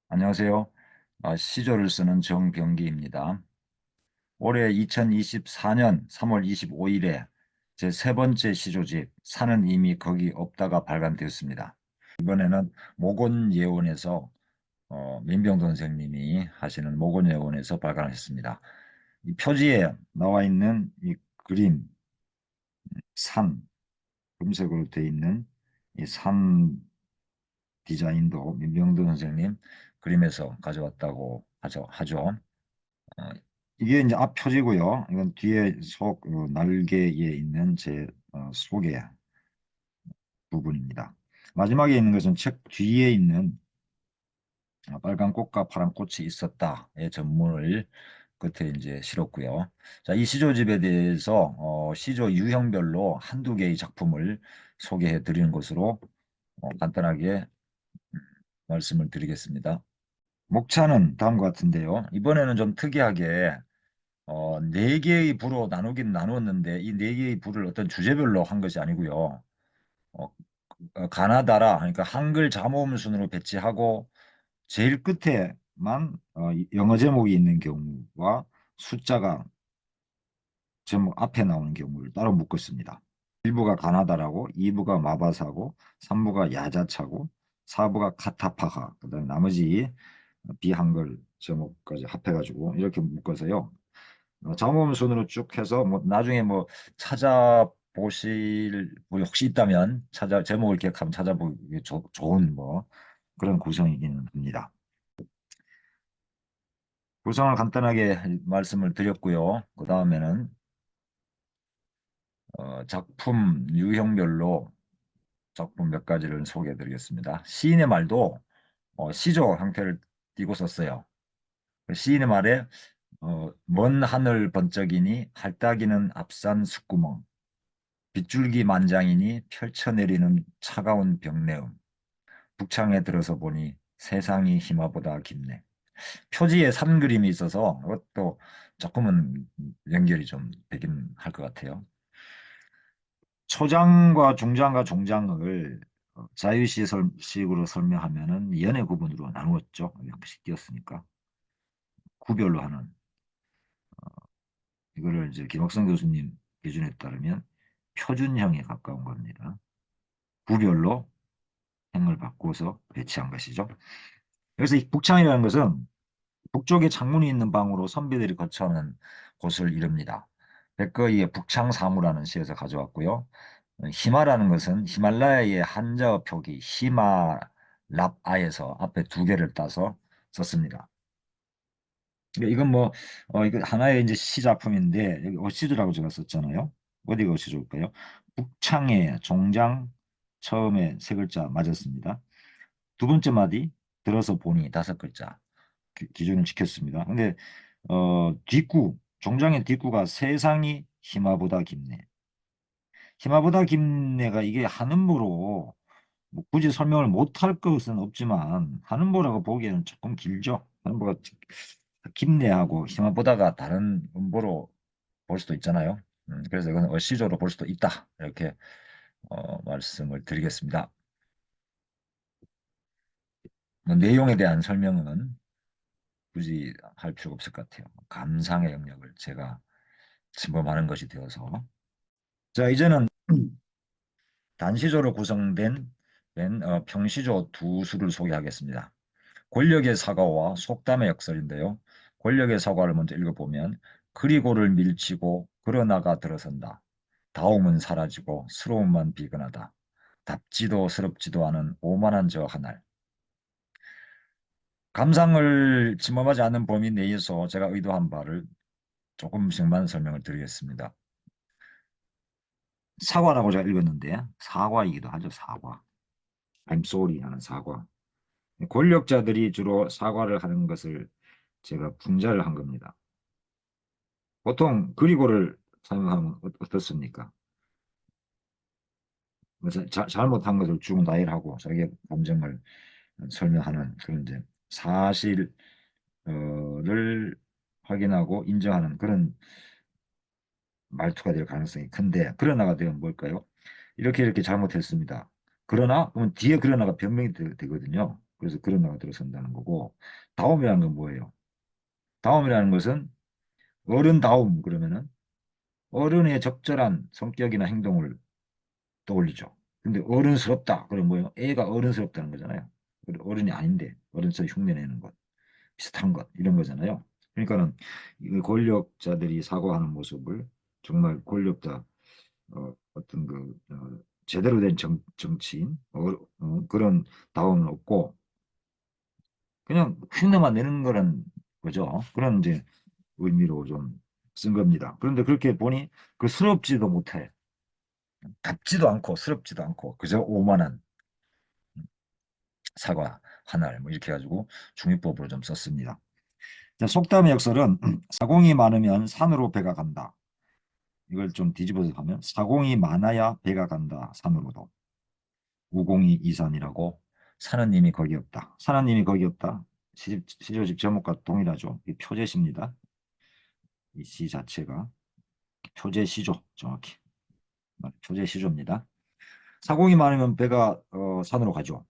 안녕하세요. 시조를 쓰는 정병기입니다. 올해 2024년 3월 25일에 제 세 번째 시조집 산은 이미 거기 없다가 발간되었습니다. 이번에는 모곤예원에서 민병돈 선생님이 하시는 모곤예원에서 발간했습니다. 이 표지에 나와 있는 이 그림, 산, 금색으로 되어 있는 이 산 디자인도 민병돈 선생님 그림에서 가져왔다고 하죠. 어, 이게 이제 앞 표지고요. 이건 뒤에 날개에 있는 제 소개 부분입니다. 마지막에 있는 것은 책 뒤에 있는 빨간 꽃과 파란 꽃이 있었다의 전문을 끝에 이제 실었고요. 자, 이 시조집에 대해서 시조 유형별로 한두 개의 작품을 소개해 드리는 것으로 간단하게 말씀을 드리겠습니다. 목차는 다음과 같은데요. 이번에는 좀 특이하게 네 개의 부로 나누긴 나누었는데 이 네 개의 부를 어떤 주제별로 한 것이 아니고요. 어, 가나다라 그러니까 한글 자모음 순으로 배치하고 제일 끝에만 영어 제목이 있는 경우와 숫자가 제목 앞에 나오는 경우를 따로 묶었습니다. 1부가 가나다라고, 2부가 마바사고, 3부가 야자차고, 4부가 카타파하, 그다음에 나머지 비한글 제목까지 합해가지고 이렇게 묶어서요. 장모음 순으로 쭉 해서 뭐 나중에 뭐 찾아보실 뭐 혹시 있다면 제목을 기억하면 찾아보기 좋은 뭐 그런 구성이기는 합니다. 구성을 간단하게 말씀을 드렸고요. 그 다음에는 작품 유형별로 작품 몇 가지를 소개해 드리겠습니다. 시인의 말도 시조 형태를 띠고 썼어요. 그 시인의 말에 먼 하늘 번쩍이니 할따기는 앞산 숯구멍 빗줄기 만장이니 펼쳐내리는 차가운 벽내음. 북창에 들어서 보니 세상이 희마보다 깊네. 표지에 산 그림이 있어서 그것도 조금은 연결이 좀 되긴 할 것 같아요. 초장과 중장과 종장을 자유시식으로 설명하면은 연의 구분으로 나누었죠. 한 번씩 띄었으니까. 구별로 하는. 이거를 이제 김학성 교수님 기준에 따르면 표준형에 가까운 겁니다. 구별로 행을 바꿔서 배치한 것이죠. 그래서 이 북창이라는 것은 북쪽에 창문이 있는 방으로 선비들이 거처하는 곳을 이릅니다. 백거이의 북창사무라는 시에서 가져왔고요. 히마라는 것은 히말라야의 한자어 표기 히마랍아에서 앞에 두 개를 따서 썼습니다. 그러니까 이건 뭐 이거 하나의 이제 시작품인데 여기 어시드라고 제가 썼잖아요. 어디가 어시드일까요? 북창의 종장 처음에 세 글자 맞았습니다. 두 번째 마디 들어서 보니 다섯 글자 기준을 지켰습니다. 근데 뒷구 종장의 뒷구가 세상이 희마보다 깊네. 희마보다 깊네가 이게 한음보로 뭐 굳이 설명을 못할 것은 없지만 한음보라고 보기에는 조금 길죠. 한음보가 깊네하고 희마보다가 다른 음보로 볼 수도 있잖아요. 그래서 이건 어시조로 볼 수도 있다. 이렇게 말씀을 드리겠습니다. 뭐 내용에 대한 설명은 굳이 할 필요가 없을 것 같아요. 감상의 영역을 제가 침범하는 것이 되어서. 자, 이제는 단시조로 구성된 평시조 두 수를 소개하겠습니다. 권력의 사과와 속담의 역설인데요. 권력의 사과를 먼저 읽어보면 그리고를 밀치고 그러나가 들어선다. 다움은 사라지고 스러움만 비근하다. 답지도 스럽지도 않은 오만한 저 하늘. 감상을 침범하지 않는 범위 내에서 제가 의도한 바를 조금씩만 설명을 드리겠습니다. 사과라고 제가 읽었는데 사과이기도 하죠. 사과. I'm sorry 하는 사과. 권력자들이 주로 사과를 하는 것을 제가 분자를 한 겁니다. 보통 그리고를 사용하면 어떻습니까? 뭐 잘못한 것을 쭉 나열하고 자기의 감정을 설명하는 그런 이제 사실을 확인하고 인정하는 그런 말투가 될 가능성이 큰데 그러나가 되면 뭘까요? 이렇게 잘못했습니다. 그러나 그러면 뒤에 그러나가 변명이 되거든요. 그래서 그런 나가 들어선다는 거고, 다움이라는 건 뭐예요? 다움이라는 것은 어른다움 그러면은 어른의 적절한 성격이나 행동을 떠올리죠. 근데 어른스럽다. 그럼 뭐예요? 애가 어른스럽다는 거잖아요. 어른이 아닌데 어른처럼 흉내내는 것, 비슷한 것 이런 거잖아요. 그러니까는 이 권력자들이 사고하는 모습을 정말 권력자 어떤 제대로 된 정치인 그런 다움은 없고 그냥 흉내만 내는 거란 거죠. 그런 이제 의미로 좀 쓴 겁니다. 그런데 그렇게 보니 그 스럽지도 못해. 답지도 않고 스럽지도 않고 그저 오만한 사과 하나를 뭐 이렇게 해가지고 중위법으로 좀 썼습니다. 자, 속담의 역설은 사공이 많으면 산으로 배가 간다. 이걸 좀 뒤집어서 하면 사공이 많아야 배가 간다. 산으로도. 우공이 이산이라고 산하님이 거기 없다. 산하님이 거기 없다. 시조집 제목과 동일하죠. 이 표제시입니다. 이 시 자체가 표제시조 정확히. 표제시조입니다. 사공이 많으면 배가 산으로 가죠.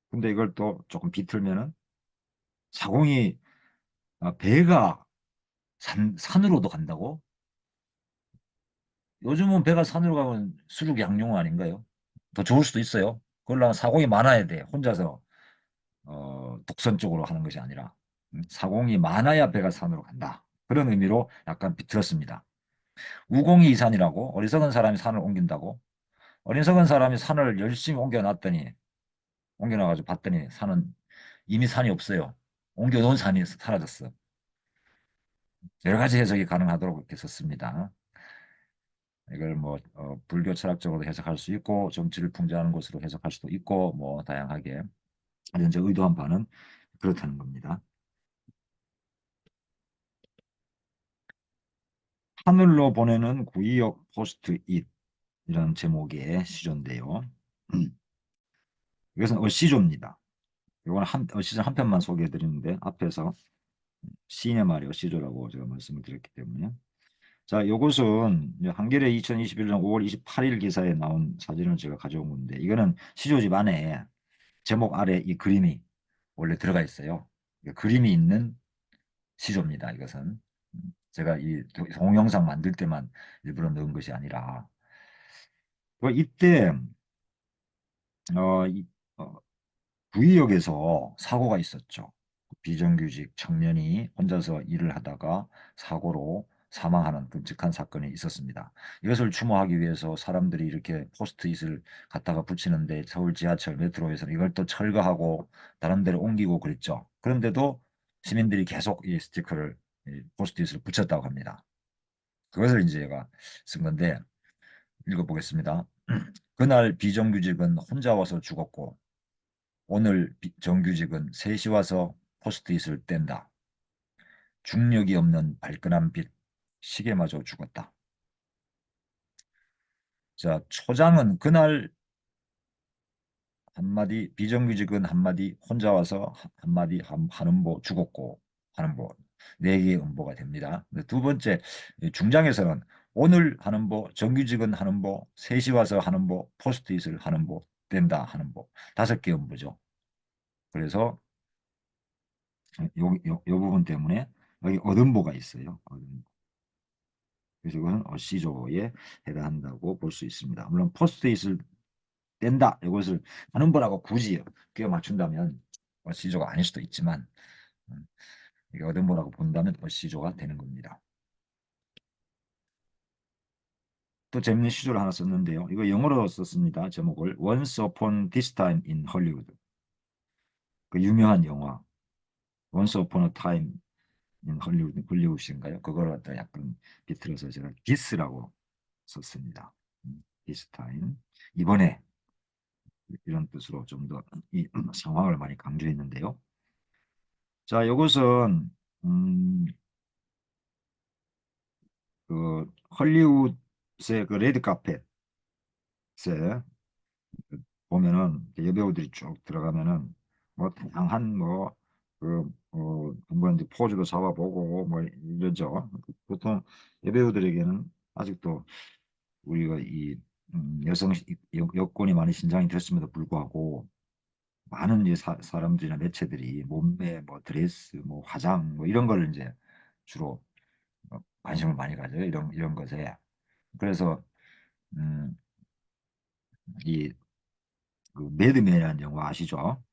근데 이걸 또 조금 비틀면은 사공이 배가 산으로도 간다고? 요즘은 배가 산으로 가면 수륙 양용 아닌가요? 더 좋을 수도 있어요. 그러려면 사공이 많아야 돼. 혼자서 독선 쪽으로 하는 것이 아니라 사공이 많아야 배가 산으로 간다. 그런 의미로 약간 비틀었습니다. 우공이 이산이라고 어리석은 사람이 산을 옮긴다고? 어리석은 사람이 산을 열심히 옮겨놨더니 옮겨놔가지고 봤더니 산은 이미 산이 없어요. 옮겨놓은 산이 사라졌어. 여러 가지 해석이 가능하도록 이렇게 썼습니다. 이걸 뭐 불교 철학적으로 해석할 수 있고 정치를 풍자하는 것으로 해석할 수도 있고 뭐 다양하게 현재 의도한 바는 그렇다는 겁니다. 하늘로 보내는 구의역 포스트잇이라는 제목의 시조인데요. 이것은 어시조입니다. 이거는 어시조 한 편만 소개해 드리는데 앞에서 시인의 말이 어시조라고 제가 말씀을 드렸기 때문에 자, 이것은 한겨레 2021년 5월 28일 기사에 나온 사진을 제가 가져온 건데 이거는 시조집 안에 제목 아래 이 그림이 원래 들어가 있어요. 그림이 있는 시조입니다. 이것은 제가 이 동영상 만들 때만 일부러 넣은 것이 아니라 이때 어, 이, 어, 구의역에서 사고가 있었죠. 비정규직 청년이 혼자서 일을 하다가 사고로 사망하는 끔찍한 사건이 있었습니다. 이것을 추모하기 위해서 사람들이 이렇게 포스트잇을 갖다가 붙이는데 서울 지하철 메트로에서는 이걸 또 철거하고 다른 데로 옮기고 그랬죠. 그런데도 시민들이 계속 이 스티커를 이 포스트잇을 붙였다고 합니다. 그것을 이제 제가 쓴 건데 읽어보겠습니다. 그날 비정규직은 혼자 와서 죽었고 오늘 정규직은 셋이 와서 포스트잇을 뗀다. 중력이 없는 발끈한 빛, 시계마저 죽었다. 자, 초장은 그날 한마디, 비정규직은 한마디, 혼자 와서 한마디, 한음보 죽었고, 한음보, 네 개의 음보가 됩니다. 두 번째, 중장에서는 오늘 한음보, 정규직은 한음보, 셋이 와서 한음보, 포스트잇을 한음보, 뗀다 한음보, 다섯 개 음보죠. 그래서 요 부분 때문에 여기 어음보가 있어요. 그래서 이거는 어시조에 해당한다고 볼 수 있습니다. 물론 포스트잇을 뗀다 이것을 하는 거라고 굳이 끼워 맞춘다면 어시조가 아닐 수도 있지만 음, 이게 어음보라고 본다면 어시조가 되는 겁니다. 또 재밌는 시조를 하나 썼는데요. 이거 영어로 썼습니다. 제목을 Once Upon This Time in Hollywood. 그 유명한 영화 Once Upon a Time in Hollywood, 헐리우드인가요? 그걸 갖다 약간 비틀어서 제가 기스라고 썼습니다. This time 이번에 이런 뜻으로 좀 더 이 상황을 많이 강조했는데요. 자, 이것은 그 헐리우드의 그 레드 카펫에 보면은 여배우들이 쭉 들어가면은 뭐 다양한 한번 이제 포즈도 잡아보고 뭐 이러죠. 보통 여배우들에게는 아직도 우리가 이 여성 여건이 많이 신장이 됐음에도 불구하고 많은 이제 사람들이나 매체들이 몸매, 뭐 드레스, 뭐 화장, 뭐 이런 걸 이제 주로 관심을 많이 가져요. 이런 것에. 그래서 음, 이 그 매드맨이라는 영화 아시죠?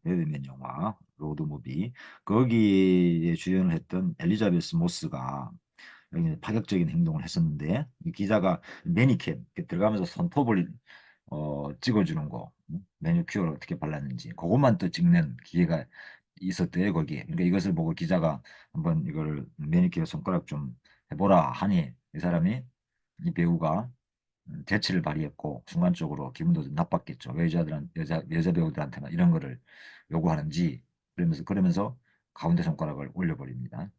매드맨 영화 로드무비 거기에 주연을 했던 엘리자베스 모스가 여기 파격적인 행동을 했었는데 이 기자가 매니큐어 이렇게 들어가면서 손톱을 찍어주는 거 매니큐어를 어떻게 발랐는지 그것만 또 찍는 기회가 있었대요 거기에. 그러니까 이것을 보고 기자가 한번 이걸 매니큐어 손가락 좀 해보라 하니 이 사람이 이 배우가 재치를 발휘했고 순간적으로 기분도 좀 나빴겠죠. 왜 여자 배우들한테는 이런 거를 요구하는지 그러면서 가운데 손가락을 올려버립니다.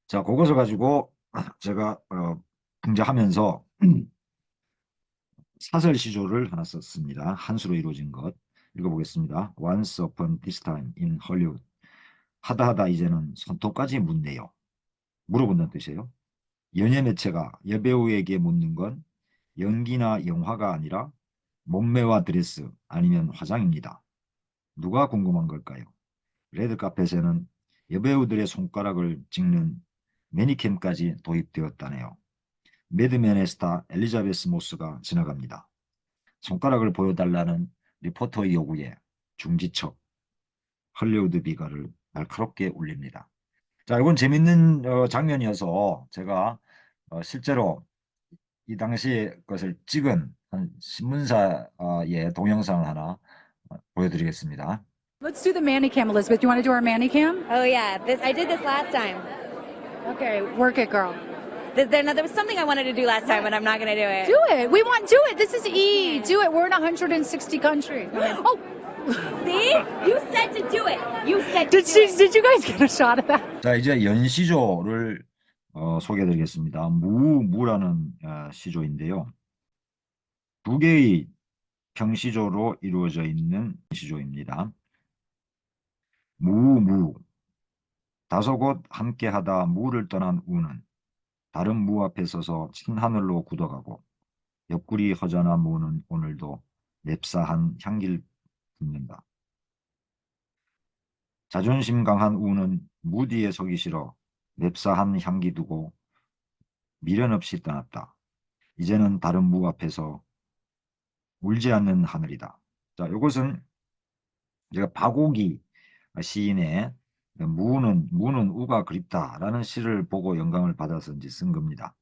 자, 그것을 가지고 제가 분석하면서 사설 시조를 하나 썼습니다. 한 수로 이루어진 것. 읽어보겠습니다. Once upon this time in Hollywood. 하다 하다 이제는 손톱까지 묻네요. 물어본다는 뜻이에요. 연예 매체가 여배우에게 묻는 건 연기나 영화가 아니라 몸매와 드레스 아니면 화장입니다. 누가 궁금한 걸까요? 레드카펫에는 여배우들의 손가락을 찍는 매니캠까지 도입되었다네요. 매드맨의 스타 엘리자베스 모스가 지나갑니다. 손가락을 보여달라는 리포터의 요구에 중지척 헐리우드 비가를 날카롭게 울립니다. 자, 이건 재밌는 장면이어서 제가 실제로 이 당시의 것을 찍은 한 신문사의 동영상을 하나 보여드리겠습니다. Let's do the Manicam, Elizabeth. Do you want to do our Manicam? Oh yeah, I did this last time. Okay, work it, girl. There was something I wanted to do last time, but I'm not gonna do it. Do it. We want do it. This is E. Do it. We're in 160 countries. Oh, See? You said to do it. You said to do it. did you guys get a shot of that? 자, 이제 연시조를 소개해드리겠습니다. 무라는 시조인데요. 두 개의 평시조로 이루어져 있는 시조입니다. 무. 다소 곧 함께하다 무를 떠난 우는 다른 무 앞에 서서 흰하늘로 굳어가고 옆구리 허전한 무는 오늘도 맵싸한 향기를 품는다. 자존심 강한 우는 무 뒤에 서기 싫어 맵싸한 향기 두고 미련 없이 떠났다. 이제는 다른 무 앞에서 울지 않는 하늘이다. 자, 이것은 제가 박옥이 시인의 무는 우가 그립다라는 시를 보고 영감을 받아서 이제 쓴 겁니다.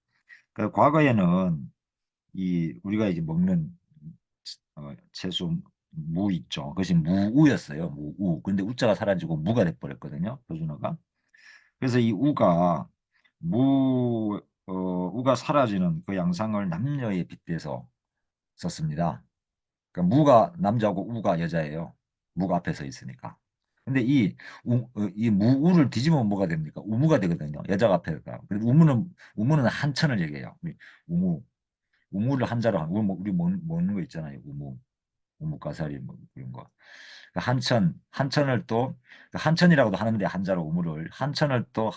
그러니까 과거에는 이 우리가 이제 먹는 채소 무 있죠. 그것이 무우였어요. 무우. 근데 우자가 사라지고 무가 돼버렸거든요. 표준어가. 그래서 이 우가 우가 사라지는 그 양상을 남녀에 빗대서 썼습니다. 그러니까 무가 남자고 우가 여자예요. 무가 앞에 서 있으니까. 근데 이 무우를 뒤집으면 뭐가 됩니까? 우무가 되거든요. 여자가 앞에 가. 그래서 우무는 한천을 얘기해요. 우무. 우무를 한자로 우리 먹는 거 있잖아요. 우무가사리 뭐 그런 거. 그 한천을 또 한천이라고도 하는데 한자로 우무를 한천을 또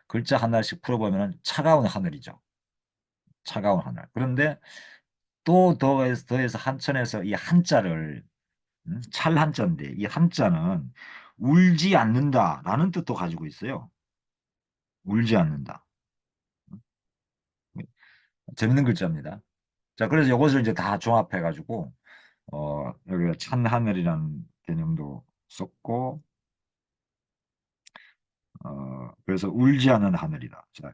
글자 하나씩 풀어보면 차가운 하늘이죠. 차가운 하늘. 그런데 또 더해서 한천에서 이 한자를 찰한자인데 이 한자는 울지 않는다라는 뜻도 가지고 있어요. 울지 않는다. 재밌는 글자입니다. 자, 그래서 이것을 이제 다 종합해가지고 여기가 찬 하늘이라는 개념도 썼고 그래서 울지 않는 하늘이다. 자,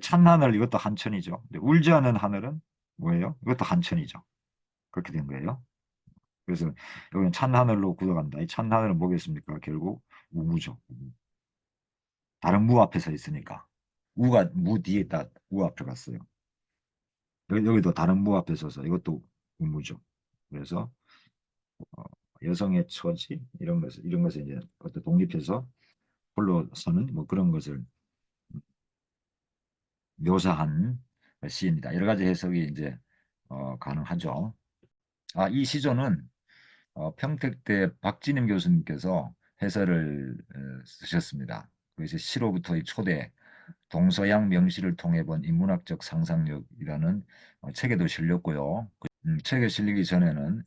찬 하늘 이것도 한천이죠. 근데 울지 않는 하늘은 뭐예요? 이것도 한천이죠. 그렇게 된 거예요. 그래서 여기는 찬 하늘로 굳어간다. 이 찬 하늘은 뭐겠습니까? 결국 우무죠. 다른 무 앞에 서 있으니까. 우가 무 뒤에 있다. 우 앞에 갔어요. 여기도 다른 무 앞에 서서 이것도 우무죠. 그래서 어, 여성의 처지 이런 것을 이제 어떤 독립해서 홀로 서는 뭐 그런 것을 묘사한 시입니다. 여러 가지 해석이 이제 가능하죠. 이 시조는 평택대 박진임 교수님께서 해설을 쓰셨습니다. 그래서 시로부터의 초대 동서양 명시를 통해 본 인문학적 상상력이라는 책에도 실렸고요. 책에 실리기 전에는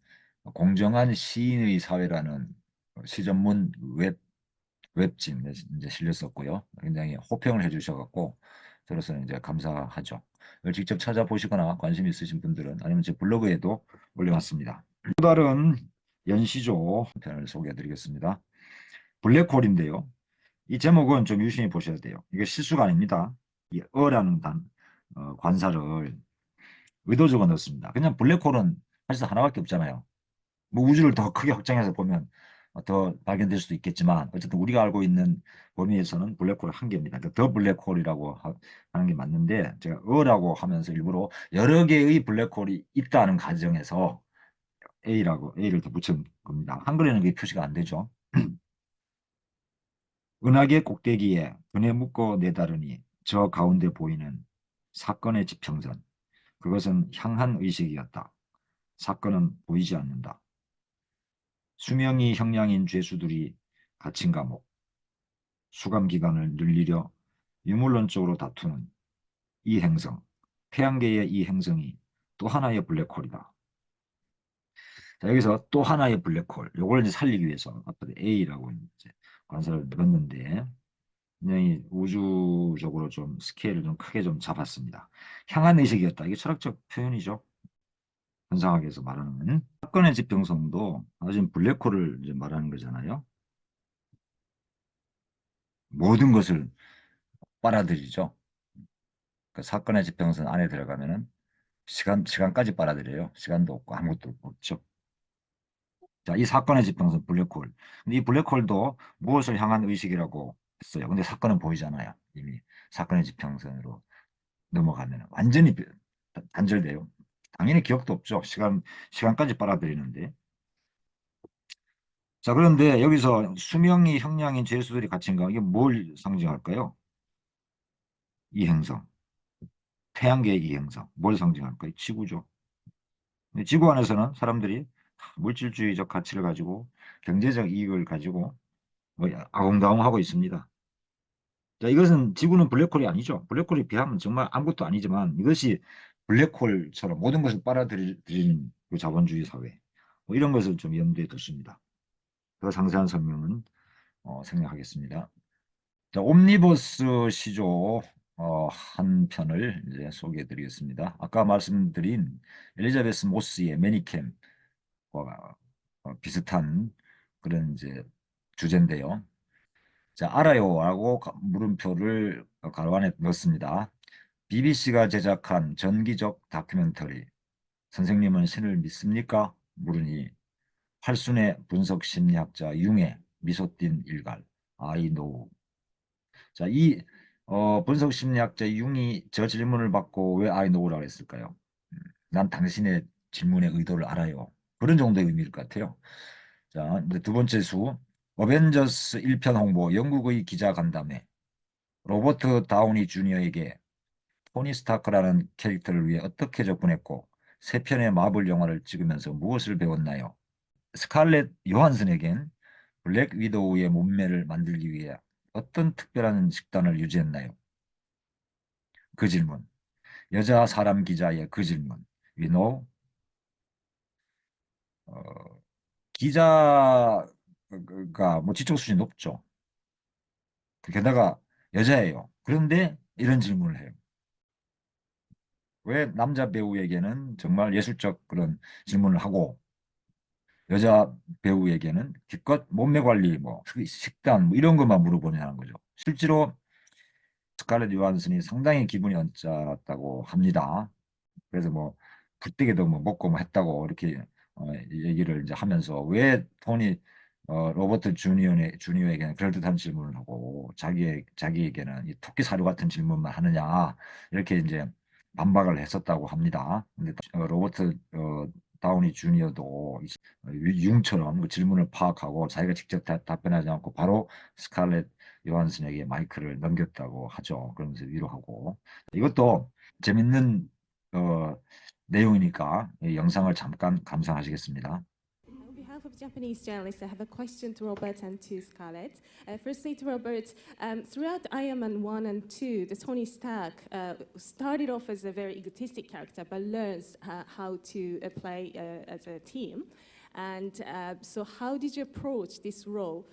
공정한 시인의 사회라는 시전문 웹진 이제 실렸었고요. 굉장히 호평을 해주셔갖고 저로서는 이제 감사하죠. 이걸 직접 찾아보시거나 관심 있으신 분들은 아니면 제 블로그에도 올려놨습니다. 또 다른 연시조 편을 소개해드리겠습니다. 블랙홀인데요. 이 제목은 좀 유심히 보셔야 돼요. 이게 실수가 아닙니다. 이 어라는 관사를 의도적으로 넣었습니다. 그냥 블랙홀은 사실 하나밖에 없잖아요. 뭐 우주를 더 크게 확장해서 보면 더 발견될 수도 있겠지만 어쨌든 우리가 알고 있는 범위에서는 블랙홀 한 개입니다. 그러니까 더 블랙홀이라고 하는 게 맞는데 제가 어라고 하면서 일부러 여러 개의 블랙홀이 있다는 가정에서 A를 더 붙인 겁니다. 한글에는 그게 표시가 안 되죠. 은하계 꼭대기에 분에 묶어 내다르니 저 가운데 보이는 사건의 지평선. 그것은 향한 의식이었다. 사건은 보이지 않는다. 수명이 형량인 죄수들이 갇힌 감옥. 수감 기간을 늘리려 유물론적으로 다투는 이 행성. 태양계의 이 행성이 또 하나의 블랙홀이다. 자, 여기서 또 하나의 블랙홀. 요걸 이제 살리기 위해서 앞에 A라고 이제 관사를 넣었는데 굉장히 우주적으로 좀 스케일을 좀 크게 좀 잡았습니다. 향한 의식이었다. 이게 철학적 표현이죠. 현상학에서 말하는 사건의 지평선도 아주 블랙홀을 이제 말하는 거잖아요. 모든 것을 빨아들이죠. 그 사건의 지평선 안에 들어가면은 시간까지 빨아들여요. 시간도 없고 아무것도 없죠. 자, 이 사건의 지평선 블랙홀. 근데 이 블랙홀도 무엇을 향한 의식이라고 했어요. 근데 사건은 보이잖아요. 이미 사건의 지평선으로 넘어가면 완전히 단절돼요. 당연히 기억도 없죠. 시간까지 빨아들이는데. 자, 그런데 여기서 수명이 형량인 죄수들이 갇힌 거, 이게 뭘 상징할까요? 이 행성. 태양계의 이 행성. 뭘 상징할까요? 지구죠. 지구 안에서는 사람들이 물질주의적 가치를 가지고 경제적 이익을 가지고 뭐 아웅다웅하고 있습니다. 자, 이것은 지구는 블랙홀이 아니죠. 블랙홀에 비하면 정말 아무것도 아니지만 이것이 블랙홀처럼 모든 것을 빨아들이는 그 자본주의 사회. 뭐 이런 것을 좀 염두에 뒀습니다. 더 상세한 설명은 생략하겠습니다. 자, 옴니버스 시조 한 편을 이제 소개해 드리겠습니다. 아까 말씀드린 엘리자베스 모스의 매니캠과 비슷한 그런 이제 주제인데요. 자, 알아요라고 물음표를 가로 안에 넣습니다. BBC가 제작한 전기적 다큐멘터리 선생님은 신을 믿습니까? 물으니 팔순의 분석 심리학자 융의 미소 띈 일갈 I know. 자, 이 분석 심리학자 융이 저 질문을 받고 왜 I know라고 했을까요? 난 당신의 질문의 의도를 알아요. 그런 정도의 의미일 것 같아요. 자, 이제 두 번째 수 어벤져스 1편 홍보 영국의 기자 간담회 로버트 다우니 주니어에게 토니 스타크라는 캐릭터를 위해 어떻게 접근했고 세 편의 마블 영화를 찍으면서 무엇을 배웠나요? 스칼렛 요한슨에겐 블랙 위도우의 몸매를 만들기 위해 어떤 특별한 식단을 유지했나요? 그 질문. 여자 사람 기자의 그 질문. We know. 기자가 뭐 지적 수준이 높죠. 게다가 여자예요. 그런데 이런 질문을 해요. 왜 남자 배우에게는 정말 예술적 그런 질문을 하고 여자 배우에게는 기껏 몸매 관리, 뭐 식단 뭐 이런 것만 물어보냐는 거죠. 실제로 스칼렛 요한슨이 상당히 기분이 언짢았다고 합니다. 그래서 뭐 불때게도 뭐 먹고 뭐 했다고 이렇게 얘기를 이제 하면서 왜 토니 로버트 주니어에게는 그럴듯한 질문을 하고 자기에게는 이 토끼 사료 같은 질문만 하느냐 이렇게 이제 반박을 했었다고 합니다. 근데 로버트 다우니 주니어도 융처럼 그 질문을 파악하고 자기가 직접 답변하지 않고 바로 스칼렛 요한슨에게 마이크를 넘겼다고 하죠. 그러면서 위로하고 이것도 재밌는 어, 내용이니까 이 영상을 잠깐 감상하시겠습니다. On behalf of Japanese journalists, I have a question to Robert and to Scarlett. Firstly, to Robert, throughout Iron Man 1 and 2, the Tony Stark started off as a very egotistic character, but learns how to play as a team. And so how did you approach this role?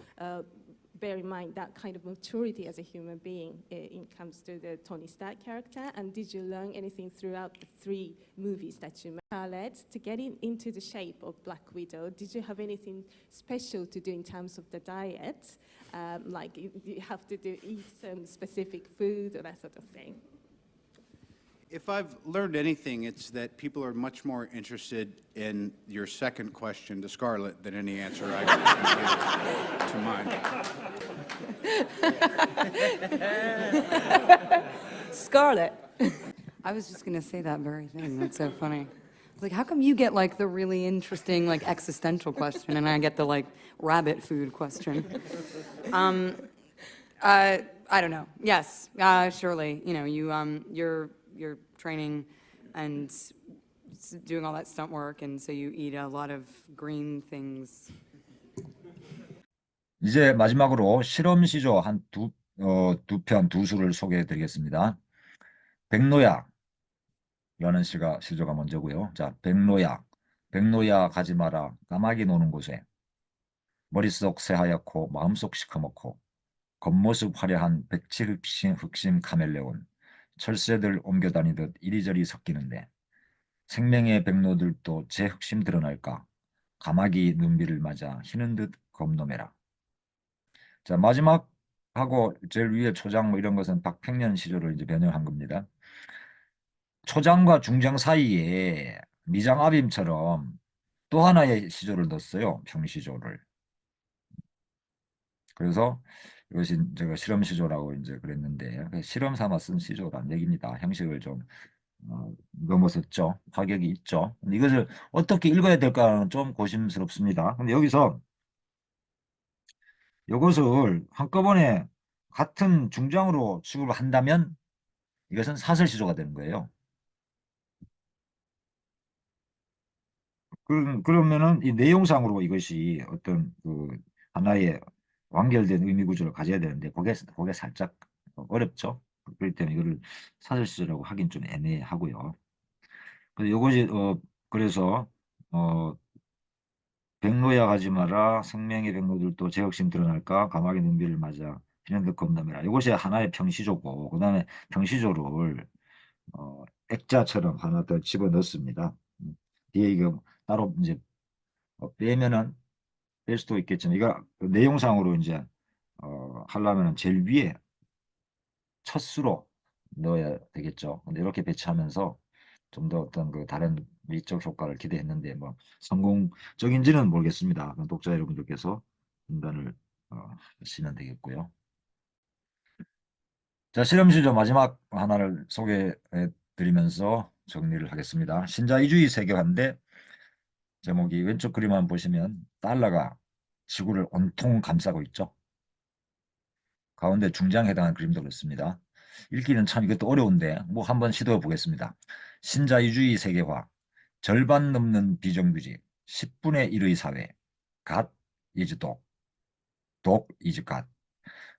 Bear in mind that kind of maturity as a human being in comes to the Tony Stark character. And did you learn anything throughout the 3 movies that you made? Scarlett, to get into the shape of Black Widow, did you have anything special to do in terms of the diet? Like you have to eat some specific food or that sort of thing? If I've learned anything, it's that people are much more interested in your second question to Scarlett than any answer I can give to mine. Scarlett. I was just gonna say that very thing. That's so funny. I was like, how come you get like the really interesting like existential question and I get the like rabbit food question? I don't know. Yes, surely. You know, you're training and doing all that stunt work, and so you eat a lot of green things. 이제 마지막으로 실험 시조 두 편 두 수를 소개해 드리겠습니다. 백노야라는 시조가 먼저고요. 자, 백노야 가지 마라. 까마귀 노는 곳에. 머릿속 새하얗고 마음속 시커멓고 겉모습 화려한 백치 흑심 카멜레온. 철새들 옮겨다니듯 이리저리 섞이는데 생명의 백로들도 제 흑심 드러날까? 까마귀 눈비를 맞아 희는 듯 겁노매라. 자, 마지막하고 제일 위에 초장 뭐 이런 것은 박평년 시조를 이제 변형한 겁니다. 초장과 중장 사이에 미장아빔처럼 또 하나의 시조를 넣었어요. 평시조를. 그래서 이것이 제가 실험 시조라고 이제 그랬는데 실험 삼아 쓴 시조란 얘기입니다. 형식을 좀 넘어섰죠. 파격이 있죠. 근데 이것을 어떻게 읽어야 될까는 좀 고심스럽습니다. 근데 여기서 이것을 한꺼번에 같은 중장으로 취급을 한다면 이것은 사설시조가 되는 거예요. 그러면은 이 내용상으로 이것이 어떤 그 하나의 완결된 의미 구조를 가져야 되는데 그게 살짝 어렵죠. 그렇기 때문에 이거를 사설시조라고 하긴 좀 애매하고요. 그래서 이것이 그래서 백로야 가지 마라. 생명의 백로들도 제 흑심 드러날까? 감옥의 눈비를 맞아 피는 듯 겁나매라. 이것이 하나의 평시조고 그다음에 평시조를 액자처럼 하나 더 집어넣습니다. 뒤에 이거 따로 이제 빼면은 뺄 수도 있겠지만 이거 내용상으로 이제 하려면은 제일 위에 첫 수로 넣어야 되겠죠. 근데 이렇게 배치하면서 좀 더 어떤 그 다른 미적 효과를 기대했는데 뭐 성공적인지는 모르겠습니다. 독자 여러분들께서 판단을 하시면 되겠고요. 자, 실험시조 마지막 하나를 소개해 드리면서 정리를 하겠습니다. 신자유주의 세계화인데 제목이 왼쪽 그림만 보시면 달러가 지구를 온통 감싸고 있죠. 가운데 중장에 해당하는 그림도 그렇습니다. 읽기는 참 이것도 어려운데 뭐 한번 시도해 보겠습니다. 신자유주의 세계화, 절반 넘는 비정규직, 10분의 1의 사회, God is dog, dog is God.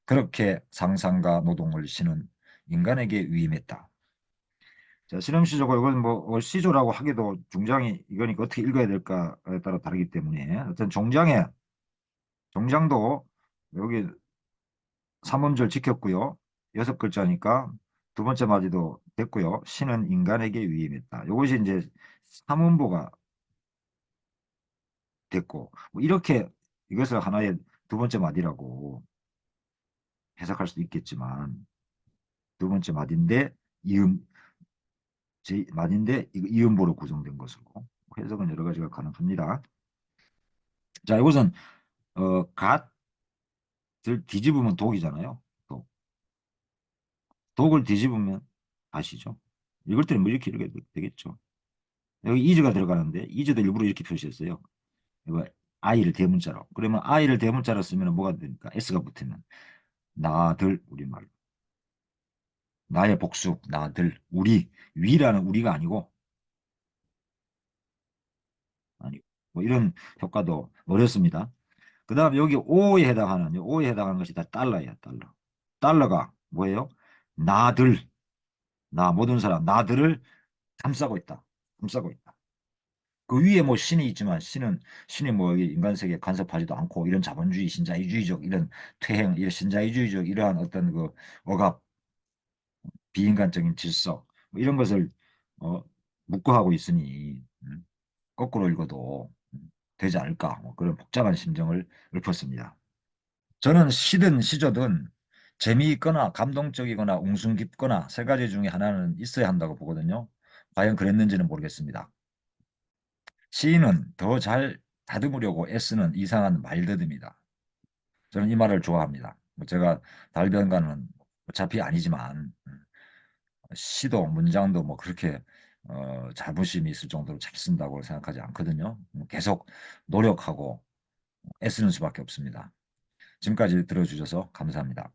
그렇게 상상과 노동을 시는 인간에게 위임했다. 자, 실험시조고 이건 뭐 시조라고 하기도 중장이 이거니까 어떻게 읽어야 될까에 따라 다르기 때문에 어떤 종장도 여기 3음절 지켰고요. 6글자니까 두 번째 마디도 됐고요. 신은 인간에게 위임했다. 이것이 이제 3음보가 됐고 뭐 이렇게 이것을 하나의 두 번째 마디라고 해석할 수도 있겠지만 두 번째 마디인데 마디인데 이음보로 구성된 것으로 해석은 여러 가지가 가능합니다. 자, 이것은 갓을 뒤집으면 독이잖아요. 독을 뒤집으면 아시죠? 읽을 때는 뭐 이렇게 읽어야 되겠죠. 여기 이즈가 들어가는데 이즈도 일부러 이렇게 표시했어요. 이거 I를 대문자로. 그러면 I를 대문자로 쓰면 뭐가 됩니까? S가 붙으면 나들 우리말로. 나의 복수, 나들, 우리, 위라는 우리가 아니고 뭐 이런 효과도 어렵습니다. 그 다음에 여기 O에 해당하는 것이 다 달러예요. 달러가 뭐예요? 모든 사람, 나들을 감싸고 있다. 그 위에 뭐 신이 있지만 신이 뭐 인간 세계에 간섭하지도 않고 이런 자본주의, 신자유주의적 이런 퇴행, 이런 신자유주의적 이러한 어떤 그 억압, 비인간적인 질서 뭐 이런 것을 묵과하고 있으니 거꾸로 읽어도 되지 않을까 뭐 그런 복잡한 심정을 읊었습니다. 저는 시든 시조든 재미있거나 감동적이거나 웅숭 깊거나 세 가지 중에 하나는 있어야 한다고 보거든요. 과연 그랬는지는 모르겠습니다. 시인은 더 잘 다듬으려고 애쓰는 이상한 말더듬이다. 저는 이 말을 좋아합니다. 뭐 제가 달변가는 어차피 아니지만 시도 문장도 뭐 그렇게 자부심이 있을 정도로 잘 쓴다고 생각하지 않거든요. 계속 노력하고 애쓰는 수밖에 없습니다. 지금까지 들어주셔서 감사합니다.